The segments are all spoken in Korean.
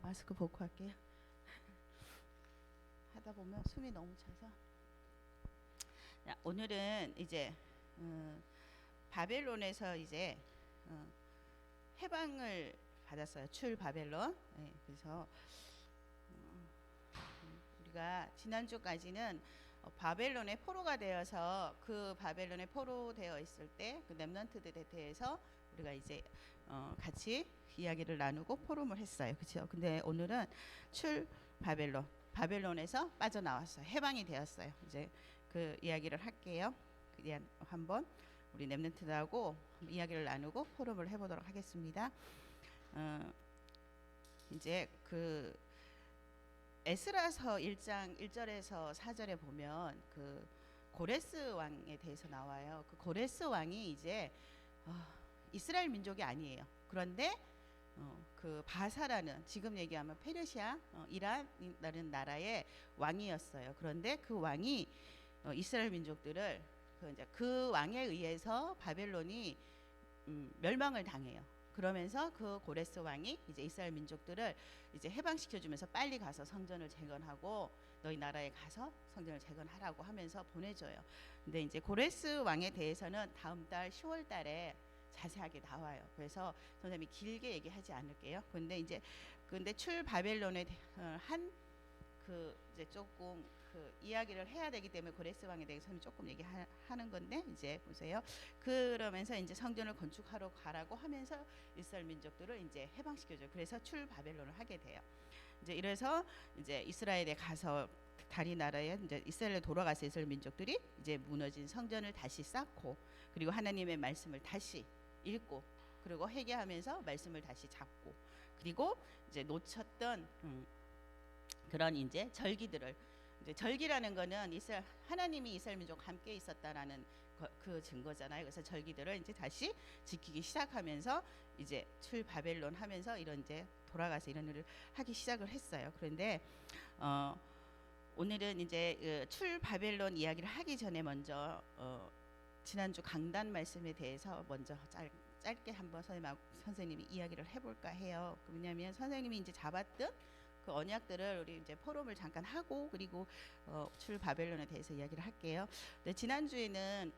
마스크 벗고 할게요. 하다 보면 숨이 너무 차서. 오늘은 이제 바벨론에서 이제 해방을 받았어요. 출 바벨론. 네, 그래서 우리가 지난주까지는 바벨론의 포로가 되어서 그 바벨론에 포로되어 있을 때 그 렘넌트들에 대해서 우리가 이제 같이 이야기를 나누고 포럼을 했어요. 그렇죠? 근데 오늘은 출 바벨론에서 빠져나왔어요. 해방이 되었어요. 이제 그 이야기를 할게요. 그냥 한번 우리 렘넌트들하고 이야기를 나누고 포럼을 해보도록 하겠습니다. 이제 그 에스라서 1장 1절에서 4절에 보면 그 고레스 왕에 대해서 나와요. 그 고레스 왕이 이제 이스라엘 민족이 아니에요. 그런데 그 바사라는 지금 얘기하면 페르시아, 이란이라는 나라의 왕이었어요. 그런데 그 왕이 이스라엘 민족들을 그 왕에 의해서 바벨론이 멸망을 당해요. 그러면서 그 고레스 왕이 이제 이스라엘 민족들을 이제 해방시켜 주면서 빨리 가서 성전을 재건하고 너희 나라에 가서 성전을 재건하라고 하면서 보내줘요. 근데 이제 고레스 왕에 대해서는 다음 달 10월 달에 자세하게 나와요. 그래서 선생님이 길게 얘기하지 않을게요. 근데 출 바벨론에 한 그 이제 조금 그 이야기를 해야 되기 때문에 고레스 왕에 대해서는 조금 얘기하는 건데 이제 보세요. 그러면서 이제 성전을 건축하러 가라고 하면서 이스라엘 민족들을 이제 해방시켜줘요. 그래서 출 바벨론을 하게 돼요. 이제 이래서 이제 이스라엘에 가서 다리 나라에 이제 이스라엘에 돌아가서 이스라엘 민족들이 이제 무너진 성전을 다시 쌓고 그리고 하나님의 말씀을 다시 읽고 그리고 회개하면서 말씀을 다시 잡고 그리고 이제 놓쳤던 그런 이제 절기들을 이제 절기라는 거는 하나님이 이스라엘 민족과 함께 있었다라는 그 증거잖아요. 그래서 절기들을 이제 다시 지키기 시작하면서 이제 출 바벨론 하면서 이런 이제 돌아가서 이런 일을 하기 시작을 했어요. 그런데 오늘은 이제 출 바벨론 이야기를 하기 전에 먼저 지난주 강단 말씀에 대해서 먼저 짧게 한번 선생님이 이야기를 해볼까 해요. 왜냐하면 선생님이 이제 잡았던 그 언약들을 우리 이제 포럼을 잠깐 하고 그리고 출 바벨론에 대해서 이야기를 할게요. 근데 지난주에는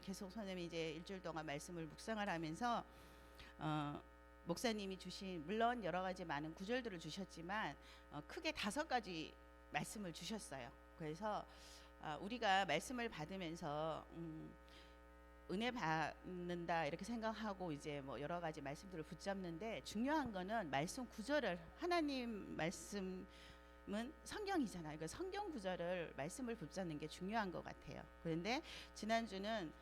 계속 선생님이 이제 일주일 동안 말씀을 묵상을 하면서 목사님이 주신 물론 여러 가지 많은 구절들을 주셨지만 크게 5가지 말씀을 주셨어요. 그래서 우리가 말씀을 받으면서 은혜 받는다 이렇게 생각하고 이제 뭐 여러 가지 말씀들을 붙잡는데 중요한 거는 말씀 구절을 하나님 말씀은 성경이잖아요. 그 성경 구절을 말씀을 붙잡는 게 중요한 것 같아요. 그런데 지난주는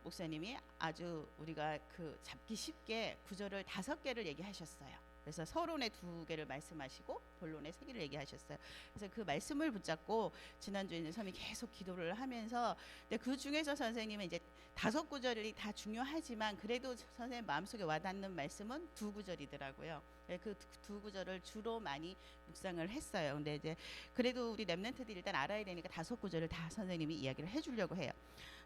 목사님이 아주 우리가 그 잡기 쉽게 구절을 5개를 얘기하셨어요. 그래서 서론에 2개를 말씀하시고 본론에 3개를 얘기하셨어요. 그래서 그 말씀을 붙잡고 지난주에는 선생님이 계속 기도를 하면서 근데 그 중에서 선생님은 이제 5구절이 다 중요하지만 그래도 선생님 마음속에 와닿는 말씀은 2구절이더라고요. 그 2구절을 주로 많이 묵상을 했어요. 근데 이제 그래도 우리 렘넌트들이 일단 알아야 되니까 5구절을 다 선생님이 이야기를 해주려고 해요.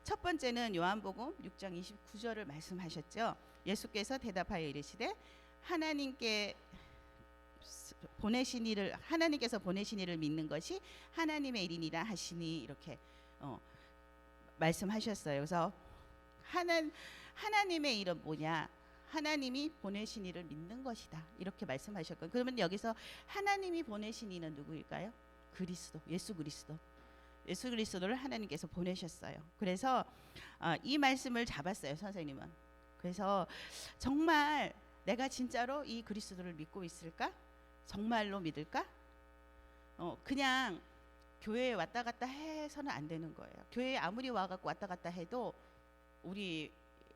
첫 번째는 요한복음 6장 29절을 말씀하셨죠. 예수께서 대답하여 이르시되 하나님께서 보내신 이를 믿는 것이 하나님의 일이니라 하시니 이렇게 말씀하셨어요. 그래서 하나님의 일은 뭐냐? 하나님이 보내신 이를 믿는 것이다. 이렇게 말씀하셨거든요. 그러면 여기서 하나님이 보내신 이는 누구일까요? 그리스도, 예수 그리스도를 하나님께서 보내셨어요. 그래서 이 말씀을 잡았어요, 선생님은. 그래서 정말 내가 진짜로 이 그리스도를 믿고 있을까? 정말로 믿을까? 그냥 교회에 왔다 갔다 해서는 안 되는 거예요. 교회에 아무리 와갖고 왔다 갔다 해도 우리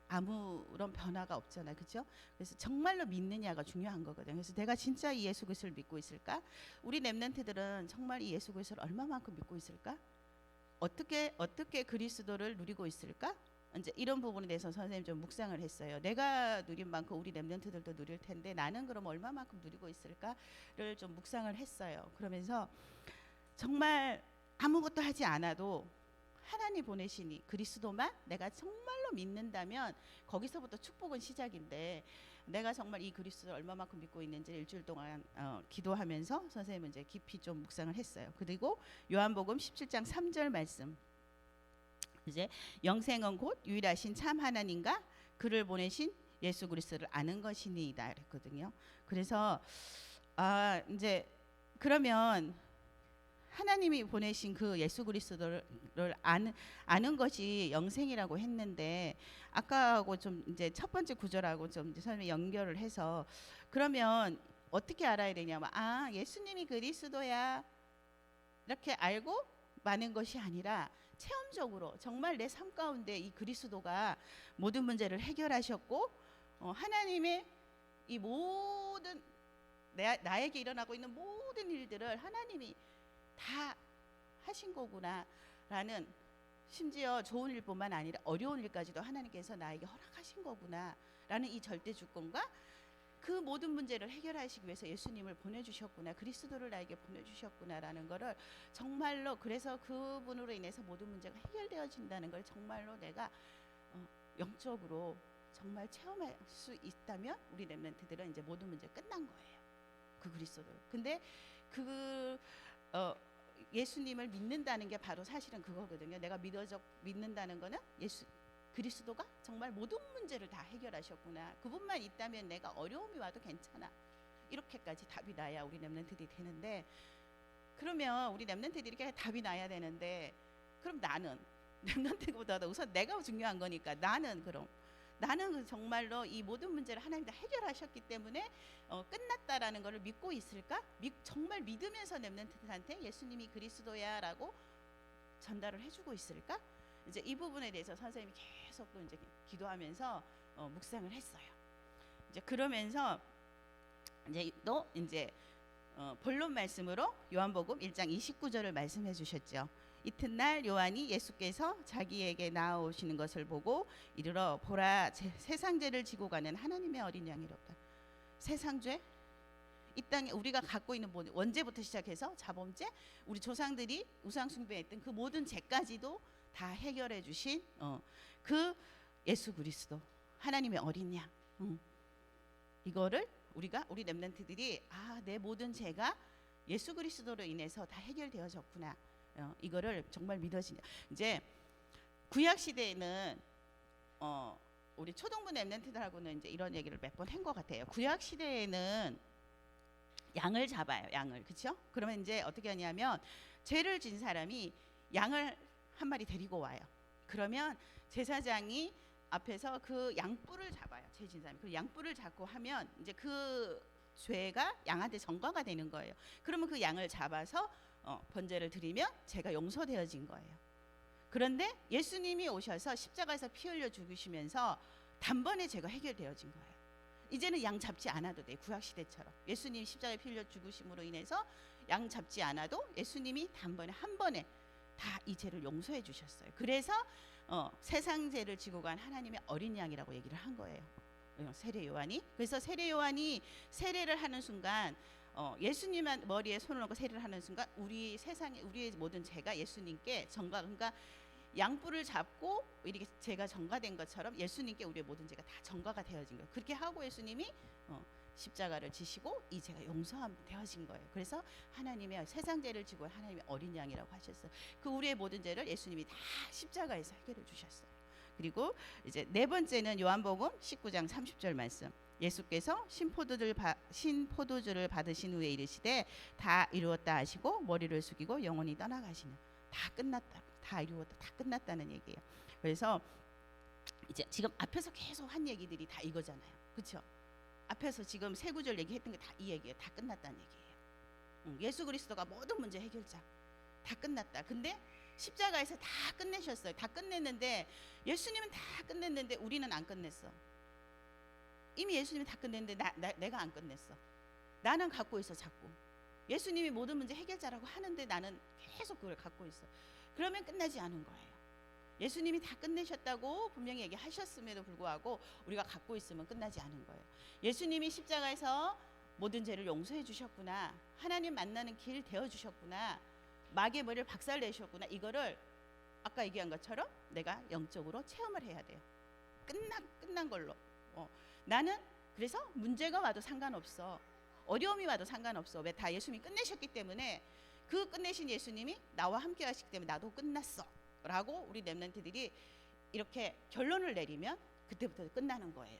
아무런 변화가 없잖아요. 그렇죠? 그래서 정말로 믿느냐가 중요한 거거든요. 그래서 내가 진짜 이 예수 그리스도를 믿고 있을까? 우리 렘넌트들은 정말 이 예수 그리스도를 얼마만큼 믿고 있을까? 어떻게 그리스도를 누리고 있을까? 이제 이런 부분에 대해서 선생님 좀 묵상을 했어요. 내가 누린 만큼 우리 렘넌트들도 누릴 텐데 나는 그럼 얼마만큼 누리고 있을까를 좀 묵상을 했어요. 그러면서 정말 아무것도 하지 않아도 하나님 보내신 이 그리스도만 내가 정말로 믿는다면 거기서부터 축복은 시작인데, 내가 정말 이 그리스도를 얼마만큼 믿고 있는지 일주일 동안 기도하면서 선생님은 이제 깊이 좀 묵상을 했어요. 그리고 요한복음 17장 3절 말씀, 이제 영생은 곧 유일하신 참 하나님과 그를 보내신 예수 그리스도를 아는 것이니이다 그랬거든요. 그래서 이제 그러면 하나님이 보내신 그 예수 그리스도를 아는 것이 영생이라고 했는데, 아까하고 좀 이제 첫 번째 구절하고 좀 이제 선생님이 연결을 해서, 그러면 어떻게 알아야 되냐면, 예수님이 그리스도야 이렇게 알고 마는 것이 아니라 체험적으로 정말 내 삶 가운데 이 그리스도가 모든 문제를 해결하셨고, 하나님의 이 모든 나에게 일어나고 있는 모든 일들을 하나님이 다 하신 거구나라는, 심지어 좋은 일뿐만 아니라 어려운 일까지도 하나님께서 나에게 허락하신 거구나라는 이 절대 주권과 그 모든 문제를 해결하시기 위해서 예수님을 보내주셨구나, 그리스도를 나에게 보내주셨구나라는 거를 정말로, 그래서 그분으로 인해서 모든 문제가 해결되어진다는 걸 정말로 내가 영적으로 정말 체험할 수 있다면 우리 렘넌트들은 이제 모든 문제 끝난 거예요. 그 그리스도를. 근데 예수님을 믿는다는 게 바로 사실은 그거거든요. 내가 믿는다는 거는 그리스도가 정말 모든 문제를 다 해결하셨구나, 그분만 있다면 내가 어려움이 와도 괜찮아, 이렇게까지 답이 나야 우리 렘넌트들이 되는데, 그러면 우리 렘넌트들이 이렇게 답이 나야 되는데, 그럼 나는 렘넌트보다도 우선 내가 중요한 거니까, 나는 정말로 이 모든 문제를 하나님 다 해결하셨기 때문에 끝났다라는 것을 믿고 있을까? 정말 믿으면서 렘넌트들한테 예수님이 그리스도야라고 전달을 해주고 있을까? 이제 이 부분에 대해서 선생님이 계속 또 이제 기도하면서 묵상을 했어요. 이제 그러면서 이제 본론 말씀으로 요한복음 1장 29절을 말씀해 주셨죠. 이튿날 요한이 예수께서 자기에게 나아오시는 것을 보고 이르러 보라, 세상 죄를 지고 가는 하나님의 어린 양이로다. 세상 죄, 이 땅에 우리가 갖고 있는 원죄부터 시작해서 자범죄, 우리 조상들이 우상 숭배했던 그 모든 죄까지도 다 해결해 주신 그 예수 그리스도, 하나님의 어린 양, 이거를 우리 렘넌트들이 내 모든 죄가 예수 그리스도로 인해서 다 해결되어졌구나, 이거를 정말 믿어지냐. 이제 구약 시대에는 우리 초등부 렘넌트들하고는 이제 이런 얘기를 몇 번 한 것 같아요. 구약 시대에는 양을 잡아요, 양을. 그렇죠? 그러면 이제 어떻게 하냐면, 죄를 진 사람이 양을 한 마리 데리고 와요. 그러면 제사장이 앞에서 그 양뿔을 잡아요. 죄 진 사람이 그 양뿔을 잡고 하면 이제 그 죄가 양한테 전가가 되는 거예요. 그러면 그 양을 잡아서 번제를 드리면 죄가 용서되어진 거예요. 그런데 예수님이 오셔서 십자가에서 피 흘려 죽으시면서 단번에 죄가 해결되어진 거예요. 이제는 양 잡지 않아도 돼. 구약 시대처럼 예수님 십자가에 피 흘려 죽으심으로 인해서 양 잡지 않아도 예수님이 단번에 한 번에 다 이 죄를 용서해 주셨어요. 그래서 세상 죄를 지고 간 하나님의 어린 양이라고 얘기를 한 거예요, 세례 요한이. 그래서 세례 요한이 세례를 하는 순간, 예수님만 머리에 손을 얹고 세례를 하는 순간 우리의 모든 죄가 예수님께 그러니까 양뿔을 잡고 이렇게 죄가 전가된 것처럼 예수님께 우리의 모든 죄가 다 전가가 되어진 거예요. 그렇게 하고 예수님이 십자가를 지시고 이 죄가 용서되어진 거예요. 그래서 하나님의 세상 죄를 지고 하나님의 어린 양이라고 하셨어요. 그 우리의 모든 죄를 예수님이 다 십자가에서 해결해 주셨어요. 그리고 이제 네 번째는 요한복음 19장 30절 말씀. 예수께서 신포도주를 받으신 후에 이르시되 다 이루었다 하시고 머리를 숙이고 영원히 떠나가시는, 다 끝났다, 다 이루었다, 다 끝났다는 얘기예요. 그래서 이제 지금 앞에서 계속 한 얘기들이 다 이거잖아요, 그렇죠? 앞에서 지금 세 구절 얘기했던 게 다 이 얘기예요. 다 끝났다는 얘기예요. 예수 그리스도가 모든 문제 해결자, 다 끝났다. 근데 십자가에서 다 끝내셨어요. 다 끝냈는데, 예수님은 다 끝냈는데 우리는 안 끝냈어. 이미 예수님이 다 끝냈는데 내가 안 끝냈어. 나는 갖고 있어, 자꾸. 예수님이 모든 문제 해결자라고 하는데 나는 계속 그걸 갖고 있어. 그러면 끝나지 않은 거예요. 예수님이 다 끝내셨다고 분명히 얘기하셨음에도 불구하고 우리가 갖고 있으면 끝나지 않은 거예요. 예수님이 십자가에서 모든 죄를 용서해 주셨구나, 하나님 만나는 길 되어 주셨구나, 마귀의 머리를 박살내셨구나, 이거를 아까 얘기한 것처럼 내가 영적으로 체험을 해야 돼요. 끝난 걸로. 나는 그래서 문제가 와도 상관없어. 어려움이 와도 상관없어. 왜? 다 예수님이 끝내셨기 때문에, 그 끝내신 예수님이 나와 함께 하시기 때문에 나도 끝났어 라고 우리 렘넌트들이 이렇게 결론을 내리면 그때부터 끝나는 거예요.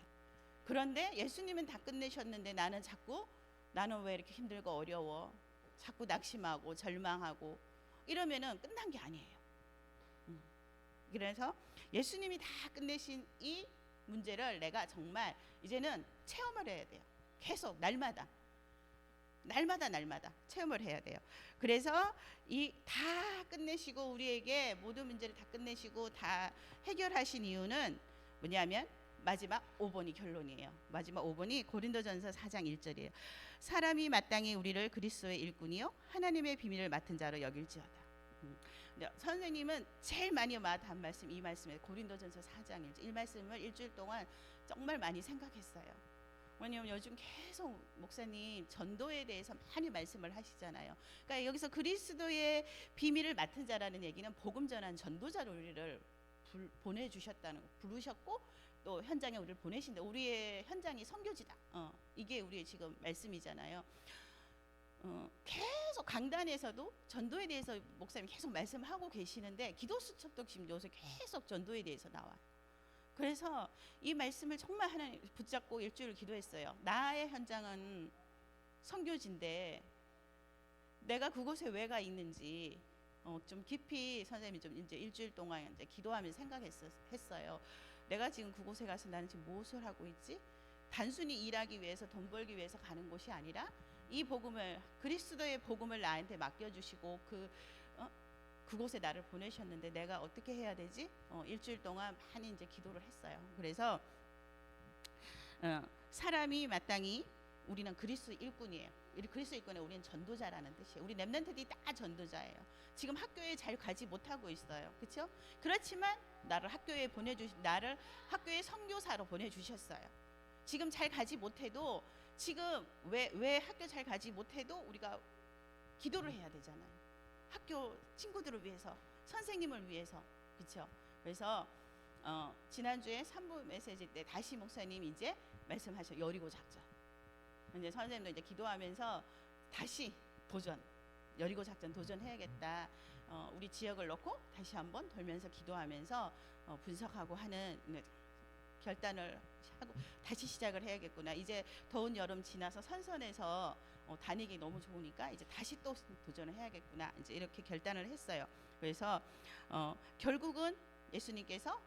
그런데 예수님은 다 끝내셨는데 나는 왜 이렇게 힘들고 어려워, 자꾸 낙심하고 절망하고 이러면은 끝난 게 아니에요. 그래서 예수님이 다 끝내신 이 문제를 내가 정말 이제는 체험을 해야 돼요. 계속 날마다 체험을 해야 돼요. 그래서 이 다 끝내시고 우리에게 모든 문제를 다 끝내시고 다 해결하신 이유는 뭐냐면 마지막 5번이 결론이에요. 마지막 5번이 고린도전서 4장 1절이에요. 사람이 마땅히 우리를 그리스도의 일꾼이요 하나님의 비밀을 맡은 자로 여길지어다. 선생님은 제일 많이 한 말씀, 이 말씀에 고린도전서 4장 1절, 이 말씀을 일주일 동안 정말 많이 생각했어요. 왜냐하면 요즘 계속 목사님 전도에 대해서 많이 말씀을 하시잖아요. 그러니까 여기서 그리스도의 비밀을 맡은 자라는 얘기는 복음 전한 전도자로 우리를 보내주셨다는 거, 부르셨고 또 현장에 우리를 보내신다. 우리의 현장이 선교지다. 이게 우리의 지금 말씀이잖아요. 계속 강단에서도 전도에 대해서 목사님 계속 말씀하고 계시는데 기도 수첩도 지금 요새 계속 전도에 대해서 나와요. 그래서 이 말씀을 정말 하나님 붙잡고 일주일 기도했어요. 나의 현장은 선교지인데 내가 그곳에 왜 가 있는지 좀 깊이 선생님이 좀 이제 일주일 동안 이제 기도하면서 생각했어요. 내가 지금 그곳에 가서 나는 지금 무엇을 하고 있지? 단순히 일하기 위해서 돈 벌기 위해서 가는 곳이 아니라 이 복음을, 그리스도의 복음을 나한테 맡겨주시고 그곳에 나를 보내셨는데 내가 어떻게 해야 되지? 일주일 동안 많이 이제 기도를 했어요. 그래서 사람이 마땅히 우리는 그리스도 일꾼이에요. 그리스도 일꾼에 우리는 전도자라는 뜻이에요. 우리 렘넌트들이 다 전도자예요. 지금 학교에 잘 가지 못하고 있어요. 그렇죠? 그렇지만 나를 학교에 나를 학교에 선교사로 보내주셨어요. 지금 잘 가지 못해도 지금 왜 학교 잘 가지 못해도 우리가 기도를 해야 되잖아요. 학교 친구들을 위해서, 선생님을 위해서, 그렇죠? 그래서 지난주에 3부 메시지 때 다시 목사님 이제 말씀하셔. 여리고 작전. 이제 선생님도 이제 기도하면서 다시 여리고 작전 도전해야겠다. 우리 지역을 놓고 다시 한번 돌면서 기도하면서 분석하고 하는 결단을 하고 다시 시작을 해야겠구나. 이제 더운 여름 지나서 선선해서 다니기 너무 좋으니까 이제 다시 또 도전을 해야겠구나. 이제 이렇게 결단을 했어요. 그래서 결국은 예수님께서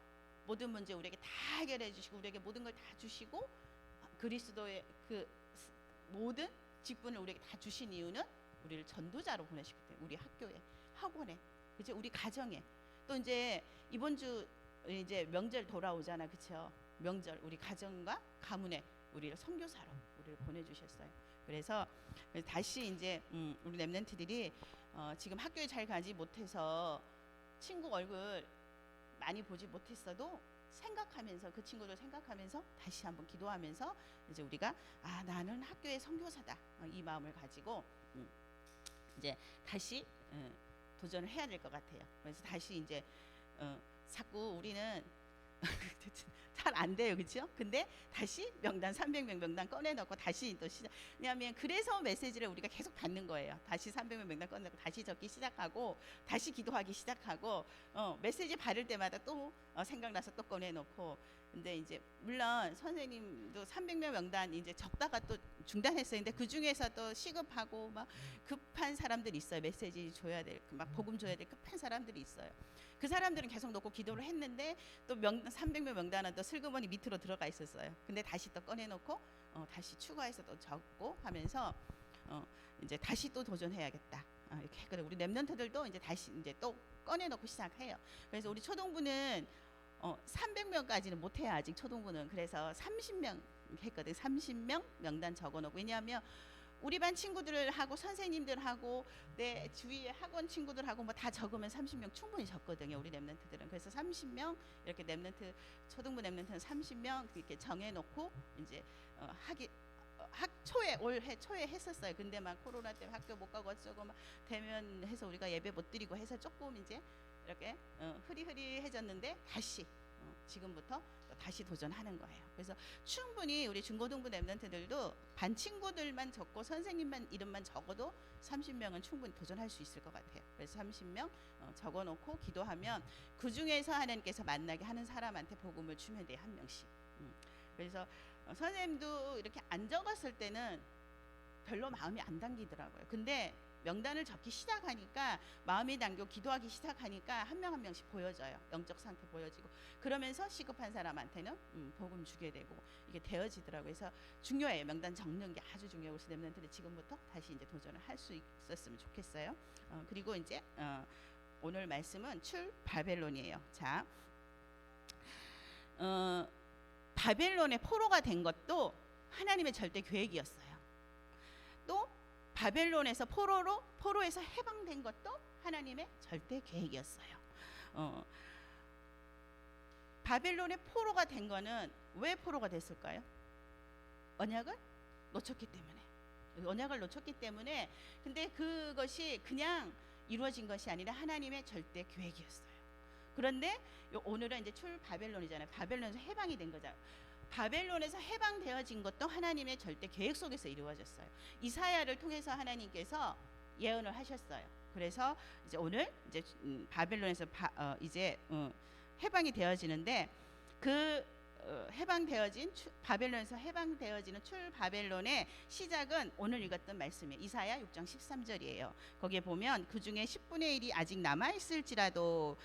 모든 문제 우리에게 다 해결해 주시고 우리에게 모든 걸 다 주시고 그리스도의 그 모든 직분을 우리에게 다 주신 이유는 우리를 전도자로 보내시기 때문에 우리 학교에, 학원에, 그죠? 우리 가정에, 또 이제 이번 주 이제 명절 돌아오잖아, 그렇죠? 명절 우리 가정과 가문에 우리를 선교사로 우리를 보내주셨어요. 그래서 다시 이제 우리 렘넌트들이 지금 학교에 잘 가지 못해서 친구 얼굴 많이 보지 못했어도 생각하면서 그 친구들 생각하면서 다시 한번 기도하면서 이제 우리가 나는 학교의 선교사다 이 마음을 가지고 이제 다시 도전을 해야 될 것 같아요. 그래서 다시 이제 자꾸 우리는 잘 안 돼요, 그렇죠? 근데 다시 명단 300명 명단 꺼내놓고 다시 또 시작. 왜냐하면 그래서 메시지를 우리가 계속 받는 거예요. 다시 300명 명단 꺼내놓고 다시 적기 시작하고 다시 기도하기 시작하고 메시지 받을 때마다 또 생각나서 또 꺼내놓고. 근데 이제 물론 선생님도 300명 명단 이제 적다가 또 중단했어요. 근데 그 중에서 또 시급하고 막 급한 사람들이 있어요. 메시지 줘야 될, 막 복음 줘야 될 급한 사람들이 있어요. 그 사람들은 계속 놓고 기도를 했는데 또 300명 명단은 또 슬그머니 밑으로 들어가 있었어요. 근데 다시 또 꺼내놓고 다시 추가해서 또 적고 하면서 이제 다시 또 도전해야겠다. 이렇게 했거든요. 우리 렘넌트들도 이제 다시 이제 또 꺼내놓고 시작해요. 그래서 우리 초동부는 300명까지는 못해요. 아직 초동부는. 그래서 30명 했거든요. 30명 명단 적어놓고. 왜냐하면 우리 반 친구들하고 선생님들하고 내 주위의 학원 친구들하고 뭐 다 적으면 30명 충분히 적거든요. 우리 렘넌트들은. 그래서 30명 이렇게 렘넌트, 초등부 렘넌트는 30명 이렇게 정해놓고 이제 올해 초에 했었어요. 근데 막 코로나 때문에 학교 못 가고 어쩌고 막 대면해서 우리가 예배 못 드리고 해서 조금 이제 이렇게 흐리흐리해졌는데 다시 지금부터 또 다시 도전하는 거예요. 그래서 충분히 우리 중고등부 랩런트들도 반 친구들만 적고 선생님만 이름만 적어도 30명은 충분히 도전할 수 있을 것 같아요. 그래서 30명 적어놓고 기도하면 그 중에서 하나님께서 만나게 하는 사람한테 복음을 주면 돼요. 한 명씩. 그래서 선생님도 이렇게 안 적었을 때는 별로 마음이 안 당기더라고요. 근데 명단을 적기 시작하니까 마음이 당겨 기도하기 시작하니까 한 명 한 명씩 보여져요. 영적 상태 보여지고 그러면서 시급한 사람한테는 복음 주게 되고 이게 되어지더라고요. 그래서 중요해요. 명단 적는 게 아주 중요하고 랩런트들이 지금부터 다시 이제 도전을 할 수 있었으면 좋겠어요. 그리고 이제 오늘 말씀은 출 바벨론이에요. 자, 바벨론의 포로가 된 것도 하나님의 절대 계획이었어요. 또 바벨론에서 포로에서 해방된 것도 하나님의 절대 계획이었어요. 바벨론의 포로가 된 거는 왜 포로가 됐을까요? 언약을 놓쳤기 때문에. 언약을 놓쳤기 때문에. 근데 그것이 그냥 이루어진 것이 아니라 하나님의 절대 계획이었어요. 그런데 오늘은 이제 출 바벨론이잖아요. 바벨론에서 해방이 된 거잖아요. 바벨론에서 해방되어진 것도 하나님의 절대 계획 속에서 이루어졌어요. 이사야를 통해서 하나님께서 예언을 하셨어요. 그래서 이제 오늘 이제 바벨론에서 이제 해방이 되어지는데 그 바벨론에서 해방되어지는 출 바벨론의 시작은 오늘 읽었던 말씀이에요. 이사야 6장 13절이에요. 거기에 보면 그 중에 10분의 1이 아직 남아 있을지라도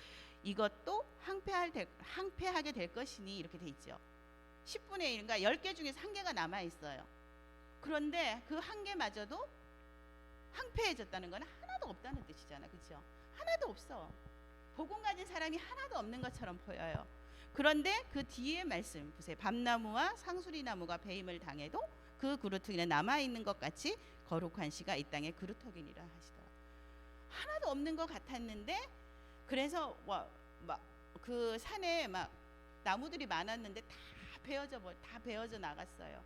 이것도 항폐하게 될 것이니 이렇게 돼 있죠. 10분의 1, 그러니까 10개 중에서 1개가 남아 있어요. 그런데 그 1개마저도 항폐해졌다는 건 하나도 없다는 뜻이잖아. 그렇죠? 하나도 없어. 복음 가진 사람이 하나도 없는 것처럼 보여요. 그런데 그 뒤에 말씀 보세요. 밤나무와 상수리나무가 배임을 당해도 그 그루터기는 남아있는 것 같이 거룩한 씨가 이 땅에 그루터기니라 하시더라. 하나도 없는 것 같았는데 그래서 막 그 산에 막 나무들이 많았는데 다 베어져 나갔어요.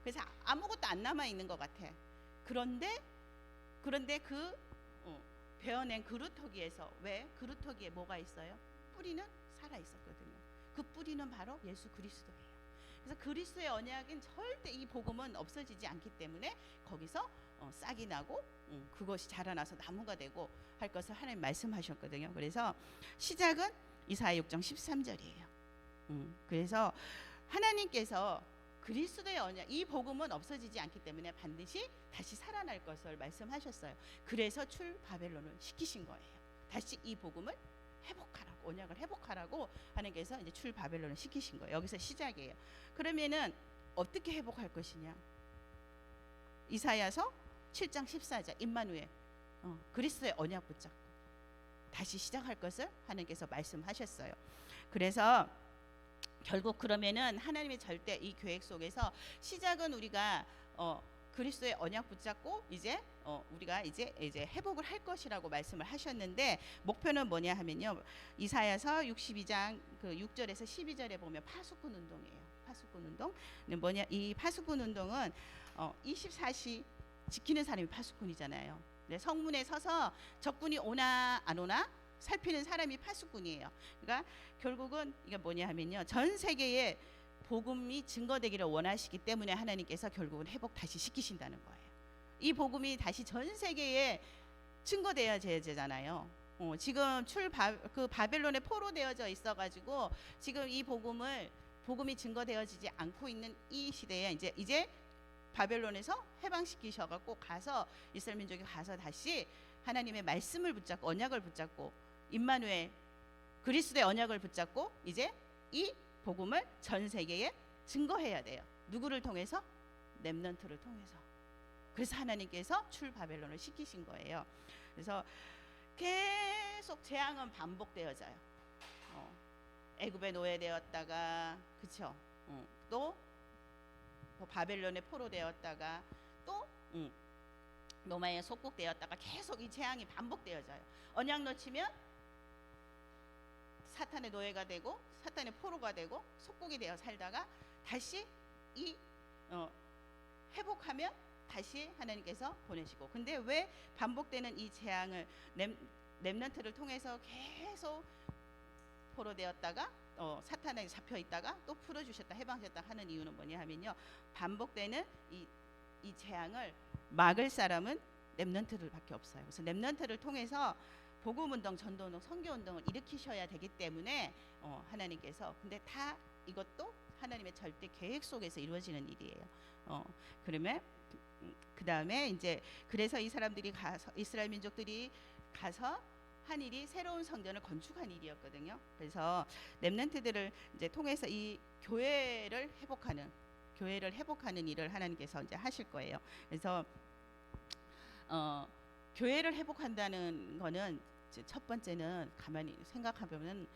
그래서 아무것도 안 남아 있는 것 같아. 그런데 그 베어낸 그루터기에서 왜 그루터기에 뭐가 있어요? 뿌리는 살아 있었거든요. 그 뿌리는 바로 예수 그리스도예요. 그래서 그리스도의 언약은 절대 이 복음은 없어지지 않기 때문에 거기서 싹이 나고 그것이 자라나서 나무가 되고 할 것을 하나님 말씀하셨거든요. 그래서 시작은 이사야 6장 13절이에요. 그래서 하나님께서 그리스도의 언약, 이 복음은 없어지지 않기 때문에 반드시 다시 살아날 것을 말씀하셨어요. 그래서 출 바벨론을 시키신 거예요. 다시 이 복음을 회복하라고, 언약을 회복하라고 하나님께서 이제 출 바벨론을 시키신 거예요. 여기서 시작이에요. 그러면은 어떻게 회복할 것이냐? 이사야서 7장 14절 임마누엘, 그리스도의 언약 붙잡고 다시 시작할 것을 하나님께서 말씀하셨어요. 그래서 결국 그러면은 하나님의 절대 이 계획 속에서 시작은 우리가 그리스도의 언약 붙잡고 이제 우리가 이제 회복을 할 것이라고 말씀을 하셨는데 목표는 뭐냐 하면요. 이사야서 62장 그 6절에서 12절에 보면 파수꾼 운동이에요. 파수꾼 운동. 뭐냐? 이 파수꾼 운동은 24시 지키는 사람이 파수꾼이잖아요. 성문에 서서 적군이 오나 안 오나 살피는 사람이 파수꾼이에요. 그러니까 결국은 이게 뭐냐 하면요. 전 세계에 복음이 증거되기를 원하시기 때문에 하나님께서 결국은 회복 다시 시키신다는 거예요. 이 복음이 다시 전 세계에 증거되어야 되잖아요. 지금 그 바벨론에 포로되어져 있어가지고 지금 이 복음이 증거되어지지 않고 있는 이 시대에 이제 바벨론에서 해방시키셔갖고 가서 이스라엘 민족이 가서 다시 하나님의 말씀을 붙잡고 언약을 붙잡고 임마누엘 그리스도의 언약을 붙잡고 이제 이 복음을 전 세계에 증거해야 돼요. 누구를 통해서? 렘넌트를 통해서. 그래서 하나님께서 출 바벨론을 시키신 거예요. 그래서 계속 재앙은 반복되어져요. 애굽에 노예되었다가 그쵸? 또 바벨론에 포로되었다가 또 로마에 속국되었다가 계속 이 재앙이 반복되어져요. 언약 놓치면 사탄의 노예가 되고 사탄의 포로가 되고 속국이 되어 살다가 다시 회복하면 다시 하나님께서 보내시고. 근데 왜 반복되는 이 재앙을 렘넌트를 통해서 계속 포로되었다가 사탄에게 잡혀 있다가 또 풀어주셨다, 해방하셨다 하는 이유는 뭐냐 하면요, 반복되는 이 재앙을 막을 사람은 렘넌트들밖에 없어요. 그래서 렘넌트를 통해서 복음 운동, 전도 운동, 선교 운동을 일으키셔야 되기 때문에 하나님께서, 근데 다 이것도 하나님의 절대 계획 속에서 이루어지는 일이에요. 그러면 그 다음에 이제 그래서 이 사람들이 가서, 이스라엘 민족들이 가서 한 일이 새로운 성전을 건축한 일이었거든요. 그래서 렘넌트들을 이제 통해서 이 교회를 회복하는 일을 하나님께서 이제 하실 거예요. 그래서 교회를 회복한다는 거는 이제 첫 번째는 가만히 생각해보면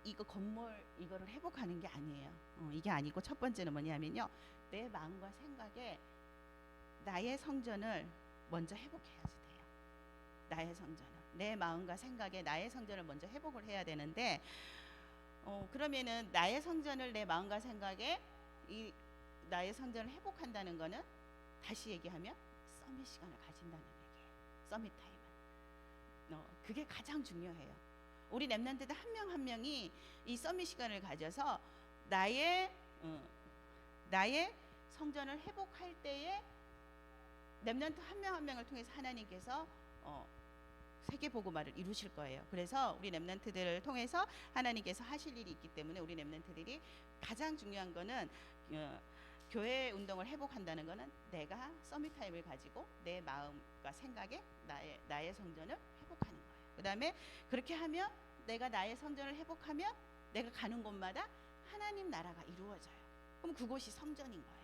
이거 건물 이거를 회복하는 게 아니에요. 이게 아니고 첫 번째는 뭐냐면요, 내 마음과 생각에 나의 성전을 먼저 회복해야지 돼요. 나의 성전을, 내 마음과 생각에 나의 성전을 먼저 회복을 해야 되는데, 그러면은 나의 성전을 내 마음과 생각에 이 나의 성전을 회복한다는 거는 다시 얘기하면 서밋 시간을 가진다는 얘기예요. 서밋 타임은 그게 가장 중요해요. 우리 렘넌트들 한 명 한 명이 이 서밋 시간을 가져서 나의 성전을 회복할 때에 렘넌트 한 명 한 명을 통해서 하나님께서 세계복음화를 이루실 거예요. 그래서 우리 렘넌트들을 통해서 하나님께서 하실 일이 있기 때문에 우리 렘넌트들이 가장 중요한 거는 교회 운동을 회복한다는 거는 내가 서밋 타임을 가지고 내 마음과 생각에 나의 성전을 회복하는 거예요. 그 다음에 그렇게 하면 내가 나의 성전을 회복하면 내가 가는 곳마다 하나님 나라가 이루어져요. 그럼 그곳이 성전인 거예요.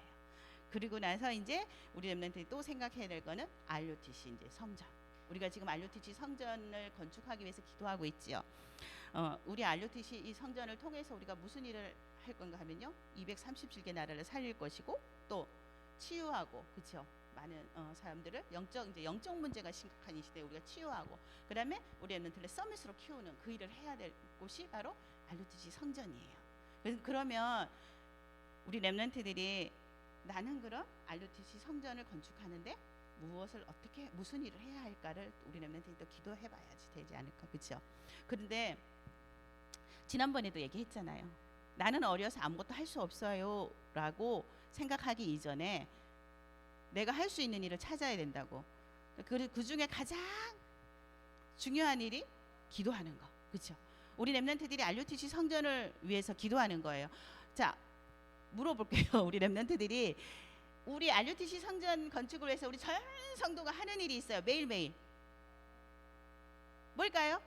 그리고 나서 이제 우리 렘넌트들이 또 생각해야 될 거는 RUTC 이제 성전. 우리가 지금 RUTC 성전을 건축하기 위해서 기도하고 있지요. 우리 RUTC 이 성전을 통해서 우리가 무슨 일을 할 건가 하면요, 237개 나라를 살릴 것이고 또 치유하고, 그렇죠? 많은 사람들을 영적 문제가 심각한 이 시대에 우리가 치유하고, 그다음에 우리 렘넌트를 서밋으로 키우는 그 일을 해야 될 곳이 바로 RUTC 성전이에요. 그러면 우리 렘넌트들이 나는 그럼 RUTC 성전을 건축하는데 무슨 일을 해야 할까를 우리 렘넌트들이 또 기도해봐야지 되지 않을까, 그렇죠? 그런데 지난번에도 얘기했잖아요. 나는 어려서 아무것도 할 수 없어요 라고 생각하기 이전에 내가 할 수 있는 일을 찾아야 된다고. 그 중에 가장 중요한 일이 기도하는 거, 그렇죠? 우리 렘넌트들이 RUTC 성전을 위해서 기도하는 거예요. 자, 물어볼게요. 우리 렘넌트들이 우리 RUTC 성전 건축을 위해서 우리 전 성도가 하는 일이 있어요. 매일매일. 뭘까요?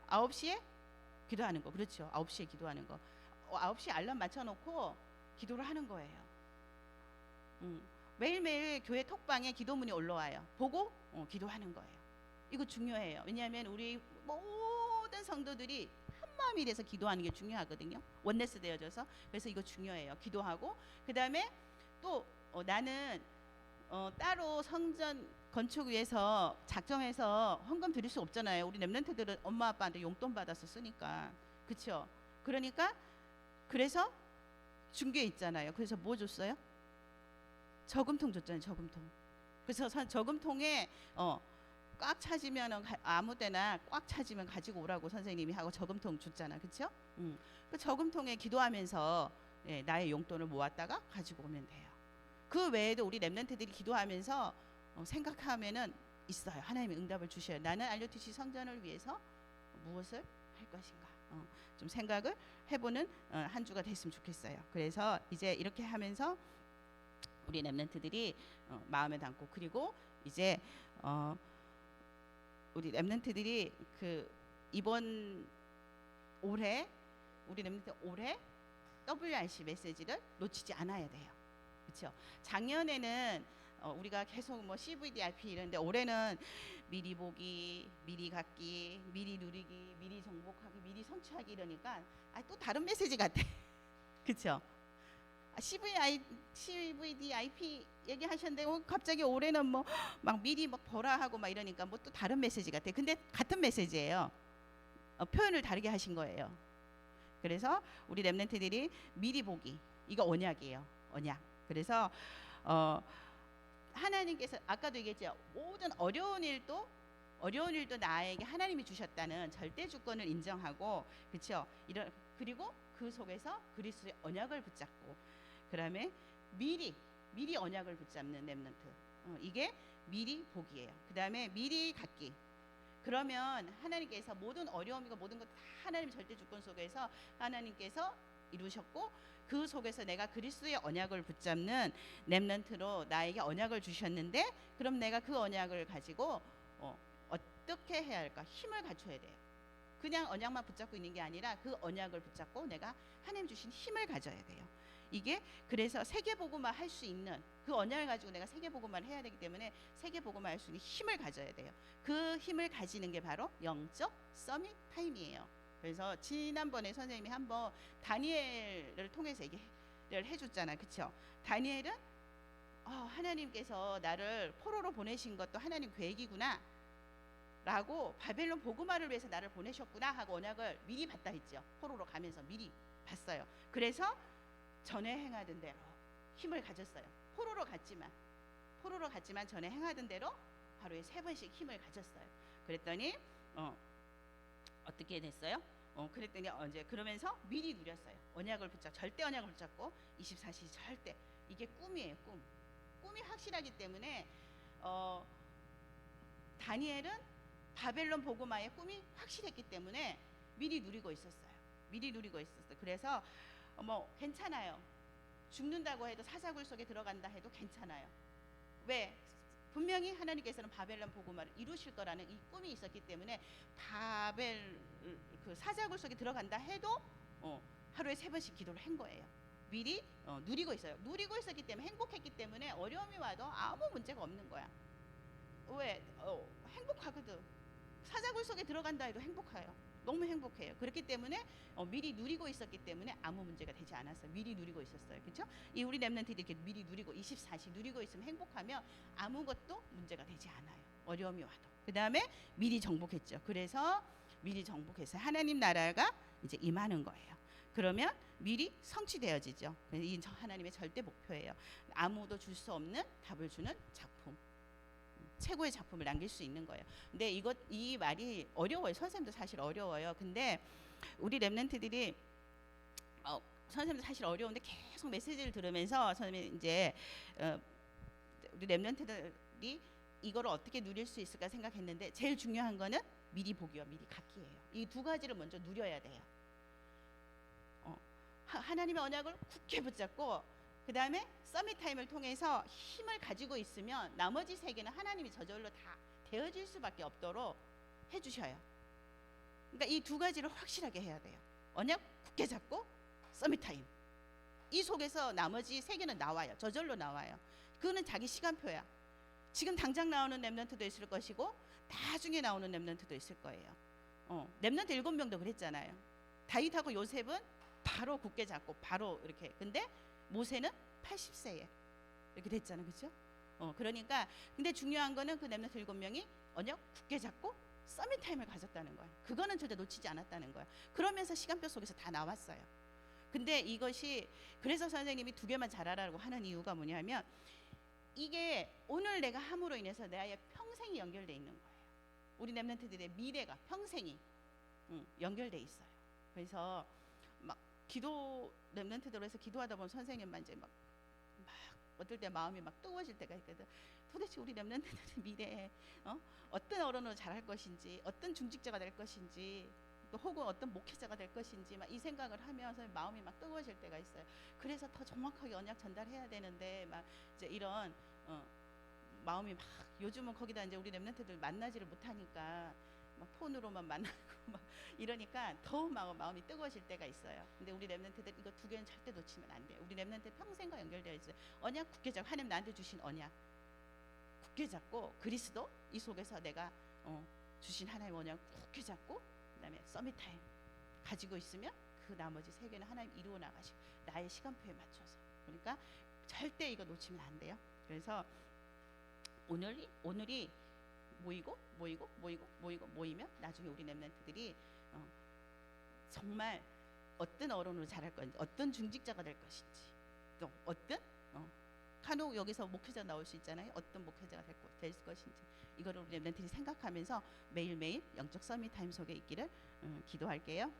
9시에 기도하는 거. 그렇죠. 9시에 기도하는 거. 9시에 알람 맞춰놓고 기도를 하는 거예요. 매일매일 교회 톡방에 기도문이 올라와요. 보고 기도하는 거예요. 이거 중요해요. 왜냐하면 우리 모든 성도들이 한 마음이 돼서 기도하는 게 중요하거든요. 원네스 되어져서. 그래서 이거 중요해요. 기도하고, 그 다음에 또 나는 따로 성전 건축 위해서 작정해서 헌금 드릴 수 없잖아요. 우리 렘넌트들은 엄마 아빠한테 용돈 받아서 쓰니까, 그렇죠? 그러니까 그래서 준 게 있잖아요. 그래서 뭐 줬어요? 저금통 줬잖아요. 저금통. 그래서 저금통에 꽉 차지면 아무 때나 꽉 차지면 가지고 오라고 선생님이 하고 저금통 줬잖아, 그렇죠? 그 저금통에 기도하면서 나의 용돈을 모았다가 가지고 오면 돼요. 그 외에도 우리 렘넌트들이 기도하면서 생각하면은 있어요. 하나님의 응답을 주셔요. 나는 RUTC 성전을 위해서 무엇을 할 것인가, 좀 생각을 해보는 한 주가 됐으면 좋겠어요. 그래서 이제 이렇게 하면서 우리 렘넌트들이 마음에 담고, 그리고 이제 우리 렘넌트들이 이번 올해 우리 렘넌트 올해 WRC 메시지를 놓치지 않아야 돼요. 그렇죠? 작년에는 우리가 계속 뭐 CVDIP 이런데, 올해는 미리 보기, 미리 갖기, 미리 누리기, 미리 정복하기, 미리 성취하기 이러니까 또 다른 메시지 같아. 그렇죠? CVDIP 얘기하셨는데 갑자기 올해는 뭐 막 미리 막 보라 하고 막 이러니까 뭐 또 다른 메시지 같아. 근데 같은 메시지예요. 표현을 다르게 하신 거예요. 그래서 우리 렘넌트들이 미리 보기, 이거 언약이에요. 언약. 그래서 하나님께서 아까도 얘기했죠. 모든 어려운 일도 어려운 일도 나에게 하나님이 주셨다는 절대 주권을 인정하고, 그렇죠? 이런, 그리고 그 속에서 그리스도의 언약을 붙잡고, 그다음에 미리 언약을 붙잡는 렘넌트. 이게 미리 복이에요. 그다음에 미리 갖기. 그러면 하나님께서 모든 어려움이고 모든 것 다 하나님 절대 주권 속에서 하나님께서 이루셨고, 그 속에서 내가 그리스도의 언약을 붙잡는 렘넌트로 나에게 언약을 주셨는데, 그럼 내가 그 언약을 가지고 어떻게 해야 할까? 힘을 갖춰야 돼요. 그냥 언약만 붙잡고 있는 게 아니라 그 언약을 붙잡고 내가 하나님 주신 힘을 가져야 돼요. 이게 그래서 세계복음화 할 수 있는 그 언약을 가지고 내가 세계복음화를 해야 되기 때문에 세계복음화 할 수 있는 힘을 가져야 돼요. 그 힘을 가지는 게 바로 영적 서밋 타임이에요. 그래서 지난번에 선생님이 한번 다니엘을 통해서 얘기를 해줬잖아요. 그렇죠? 다니엘은 하나님께서 나를 포로로 보내신 것도 하나님 계획이구나 라고, 바벨론 복음화를 위해서 나를 보내셨구나 하고 언약을 미리 봤다 했죠. 포로로 가면서 미리 봤어요. 그래서 전에 행하던 대로 힘을 가졌어요. 포로로 갔지만 전에 행하던 대로 하루에 3번씩 힘을 가졌어요. 그랬더니 어떻게 됐어요? 그랬더니 이제 그러면서 미리 누렸어요. 언약을 붙잡고, 절대 언약을 붙잡고 24시 절대. 이게 꿈이에요. 꿈이 확실하기 때문에 다니엘은 바벨론 복음화의 꿈이 확실했기 때문에 미리 누리고 있었어요. 그래서 괜찮아요. 죽는다고 해도 사자굴 속에 들어간다 해도 괜찮아요. 왜? 분명히 하나님께서는 바벨론 복음화를 이루실 거라는 이 꿈이 있었기 때문에 그 사자굴 속에 들어간다 해도 하루에 3번씩 기도를 한 거예요. 미리 누리고 있어요. 누리고 있었기 때문에, 행복했기 때문에 어려움이 와도 아무 문제가 없는 거야. 왜? 행복하거든. 사자굴 속에 들어간다 해도 행복해요. 너무 행복해요. 그렇기 때문에 미리 누리고 있었기 때문에 아무 문제가 되지 않았어요. 미리 누리고 있었어요. 그렇죠? 이 우리 렘넌트들이 이렇게 미리 누리고 24시 누리고 있으면 행복하면 아무것도 문제가 되지 않아요. 어려움이 와도. 그 다음에 미리 정복했죠. 그래서 미리 정복해서 하나님 나라가 이제 임하는 거예요. 그러면 미리 성취되어지죠. 이 하나님의 절대 목표예요. 아무도 줄 수 없는 답을 주는 작품. 최고의 작품을 남길 수 있는 거예요. 근데 이 말이 어려워요. 선생님도 사실 어려워요. 근데 우리 렘넌트들이 선생님도 사실 어려운데 계속 메시지를 들으면서 선생님이 이제 우리 렘넌트들이 이거를 어떻게 누릴 수 있을까 생각했는데, 제일 중요한 거는 미리 보기와 미리 갖기예요. 이 두 가지를 먼저 누려야 돼요. 하나님의 언약을 굳게 붙잡고, 그 다음에 서밋 타임을 통해서 힘을 가지고 있으면 나머지 세계는 하나님이 저절로 다 되어질 수밖에 없도록 해주셔요. 그러니까 이 두 가지를 확실하게 해야 돼요. 언약 굳게 잡고 서밋 타임. 이 속에서 나머지 세계는 나와요. 저절로 나와요. 그거는 자기 시간표야. 지금 당장 나오는 렘넌트도 있을 것이고 나중에 나오는 렘넌트도 있을 거예요. 렘넌트 7명도 그랬잖아요. 다윗하고 요셉은 바로 굳게 잡고 바로 이렇게. 근데 모세는 80세에 이렇게 됐잖아요. 그렇죠? 그러니까 근데 중요한 거는 그 렘넌트 7명이 언약 굳게 잡고 서밋 타임을 가졌다는 거예요. 그거는 절대 놓치지 않았다는 거예요. 그러면서 시간표 속에서 다 나왔어요. 근데 이것이, 그래서 선생님이 2개만 잘하라고 하는 이유가 뭐냐면, 이게 오늘 내가 함으로 인해서 나의 평생이 연결돼 있는 거예요. 우리 렘넌트들의 미래가, 평생이 연결돼 있어요. 그래서 막 기도, 렘넌트들로 해서 기도하다 보면 선생님만 이제 막 어떨 때 마음이 막 뜨거워질 때가 있거든. 도대체 우리 렘넌트들의 미래에 어떤 어른으로 자랄 것인지, 어떤 중직자가 될 것인지, 또 혹은 어떤 목회자가 될 것인지 막 이 생각을 하면서 마음이 막 뜨거워질 때가 있어요. 그래서 더 정확하게 언약 전달해야 되는데 막 이제 이런 마음이 막, 요즘은 거기다 이제 우리 렘넌트들 만나지를 못하니까 막 폰으로만 만나고 막 이러니까 더 마음이 뜨거워질 때가 있어요. 근데 우리 렘넌트들 이거 2개는 절대 놓치면 안 돼요. 우리 렘넌트 평생과 연결되어 있어요. 언약 굳게 잡고, 하나님 나한테 주신 언약 굳게 잡고, 그리스도 이 속에서 내가 주신 하나님 언약 굳게 잡고, 그다음에 서밋 타임 가지고 있으면 그 나머지 세계는 하나님 이루어 나가시고 나의 시간표에 맞춰서. 그러니까 절대 이거 놓치면 안 돼요. 그래서 오늘이 모이면 나중에 우리 렘넌트들이 정말 어떤 어른으로 자랄 건지, 어떤 중직자가 될 것인지, 또 어떤 간혹 여기서 목회자 나올 수 있잖아요. 어떤 목회자가 될 것인지 이거를 우리 랩런트들이 생각하면서 매일매일 영적 서밋 타임 속에 있기를 기도할게요.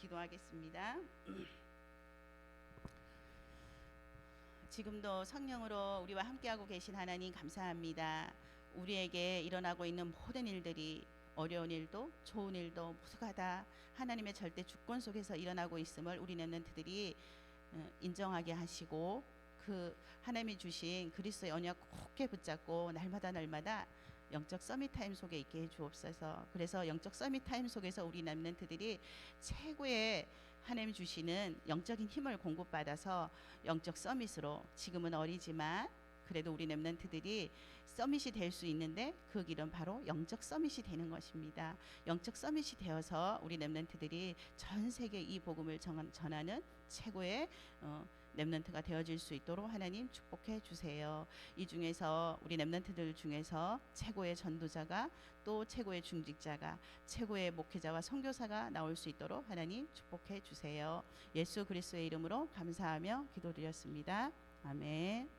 기도하겠습니다. 지금도 성령으로 우리와 함께하고 계신 하나님 감사합니다. 우리에게 일어나고 있는 모든 일들이 어려운 일도 좋은 일도 모두가 다 하나님의 절대 주권 속에서 일어나고 있음을 우리 랩런트들이 인정하게 하시고 그 하나님이 주신 그리스도의 언약 굳게 붙잡고 날마다 영적 서밋 타임 속에 있게 해 주옵소서. 그래서 영적 서밋 타임 속에서 우리 랩런트들이 최고의 하나님 주시는 영적인 힘을 공급받아서 영적 서밋으로 지금은 어리지만 그래도 우리 랩런트들이 서밋이 될 수 있는데 그 길은 바로 영적 서밋이 되는 것입니다. 영적 서밋이 되어서 우리 랩런트들이 전 세계 이 복음을 전하는 최고의 랩런트가 되어질 수 있도록 하나님 축복해 주세요. 이 중에서 우리 랩런트들 중에서 최고의 전도자가 또 최고의 중직자가 최고의 목회자와 선교사가 나올 수 있도록 하나님 축복해 주세요. 예수 그리스도의 이름으로 감사하며 기도드렸습니다. 아멘.